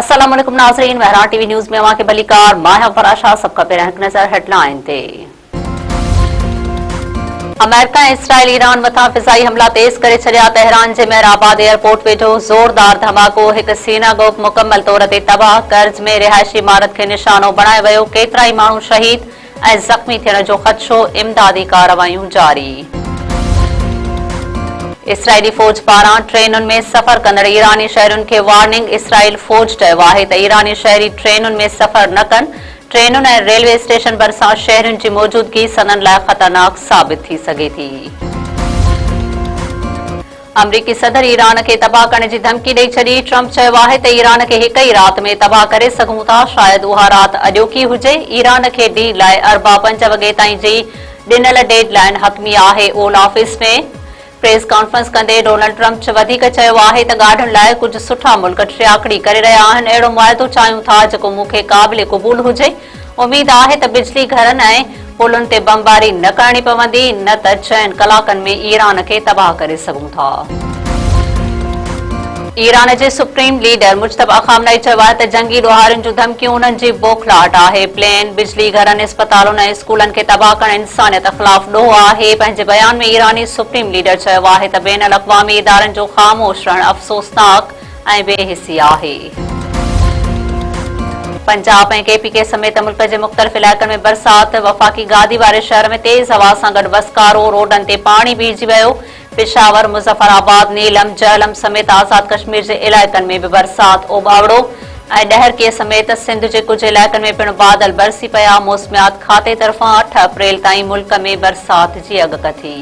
अस्सलाम वालेकुम नाज़रीन, महरान टीवी न्यूज़ में अवां खे भलीकार मां फराशा। सबका पहिरियों हिकु नज़र हेडलाइन ते। अमेरिका ऐं इसराइल ईरान मथां फिज़ाई हमला तेज़ करे छॾिया। तेहरान जे मेहराबाद एयरपोर्ट वेझो ज़ोरदार धमाको। हिकु सिनागोग मुकमल तौर ते तबाह। कर्ज़ में रिहायशी इमारत खे निशानो बणाए वियो। केतिराई माण्हू शहीद ऐं ज़ख़्मी थियण जो ख़दशो। इमदादी कार्रवायूं जारी। इसराइली फ़ौज पारां ट्रेनुनि में सफ़र कंदड़ ईरानी शहरुनि खे वार्निंग। इसराइल फ़ौज चयो आहे त ईरानी शहरी ट्रेनुनि में सफ़र न कनि। ट्रेनुनि ऐं रेलवे स्टेशन भरिसां शहरुनि जी मौजूदगी सदन लाइ ख़तरनाक साबित थी सघे थी। अमरीकी सदर ईरान खे तबाह करण जी धमकी ॾेई छॾी। ट्रंप चयो आहे त ईरान खे हिक ई राति में तबाह करे सघूं था। शायदि उहा राति अॼोकी हुजे। ईरान खे ॾींहं लाइ अरबा 5 वॻे ताईं जी ॾिनल डेडलाइन हतमी आहे। ओल ऑफिस में प्रेस कॉन्फ्रेंस कंदे डोनाल्ड ट्रंप वधीक चयो आहे त ॻाढनि लाइ कुझु सुठा मुल्क टियाकड़ी करे रहिया आहिनि। अहिड़ो मुआइदो चाहियूं था जेको मूंखे क़ाबिल क़बूल हुजे। उमेद आहे त बिजली घरनि ऐं पुलनि ते बमबारी न करणी पवंदी, न त 6 कलाकनि में ईरान खे तबाह करे सघूं था। ईरान जे सुप्रीम लीडर मुज्तबा खामनई चयो आहे त जंगी ॾोहारियुनि जूं धमकियूं उन्हनि जी बौखलाहट आहे। प्लेन, बिजली घरनि, इस्पतालुनि ऐं स्कूलनि खे तबाह करण इंसानियत ख़िलाफ़ ॾोह आहे। पंहिंजे बयान में ईरानी सुप्रीम लीडर चयो आहे त बैन अल-अक़वामी इदारनि जो ख़ामोश रहणु अफ़सोसनाक ऐं बेहिसी आहे। पंजाब ऐं KPK समेत मुल्क जे मुख़्तलिफ़ इलाइक़नि में बरसात। वफ़ाक़ी गादी वारे शहर में तेज़ हवा सां गॾु वसकारो। रोडनि ते पाणी बीहजी वियो। पेशावर, मुज़फ़राबाद, नीलम, जहलम समेत आज़ाद कश्मीर जे इलाइक़नि में बि बरसात। ओॿावड़ो ऐं ॾहरकीअ समेत सिंध जे कुझु इलाइक़नि में पिणु बादल बरसी पिया। मौसमियात खाते तरफ़ां 8 अप्रैल ताईं मुल्क में बरसात जी अॻकथी।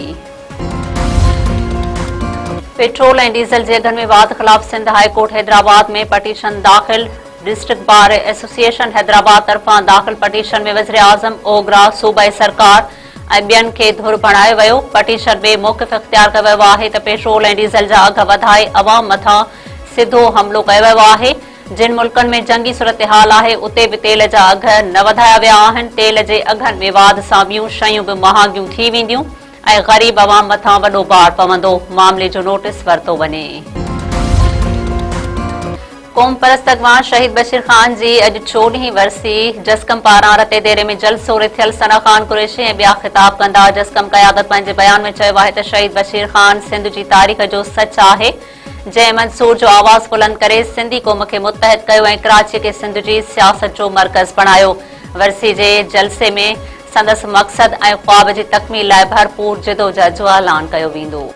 पेट्रोल ऐं डीज़ल जे अघनि में वाध ख़िलाफ़ सिंध हाई कोर्ट हैदराबाद में पटीशन दाख़िल। डिस्ट्रिक्ट बार एसोसिएशन हैदराबाद तरफ़ां दाख़िल पटीशन में वज़ीर आज़म, ओघरा, सूबाई सरकार ऐं ॿियनि खे धुर बणायो वियो। पटीशन में मौक़िफ़ इख़्तियार कयो वियो आहे त पेट्रोल ऐं डीज़ल जा अघ वधाए अवाम मथां सिधो हमलो कयो वियो आहे। जिन मुल्कनि में जंगी सूरतहाल आहे उते बि तेल जा अघ न वधाया विया आहिनि। तेल जे अघनि में वाध सां ॿियूं शयूं बि महांगियूं थी वेंदियूं ऐं ग़रीब अवाम मथां वॾो भार पवंदो। मामले जो नोटिस वरितो वञे। क़ौम परस्त अॻवान शहीद बशीर ख़ान जी अॼु 14हीं वरसी। जस्कम पारां रते देरे में जलसो थियल सना ख़ान कुरैशी ऐं ॿिया ख़िताब कंदा। जस्कम क़यादत पंहिंजे बयान में चयो आहे त शहीद बशीर ख़ान सिंध जी तारीख़ जो सच आहे जंहिं मंसूर जो आवाज़ बुलंद करे सिंधी क़ौम खे मुतहद कयो ऐं कराची खे सिंध जी सियासत जो मर्कज़ बणायो। वरसी जे जलसे में संदसि मक़सद ऐं ख़्वाब जी तकमील लाइ भरपूर जिदोजहद जो ऐलान कयो वेंदो।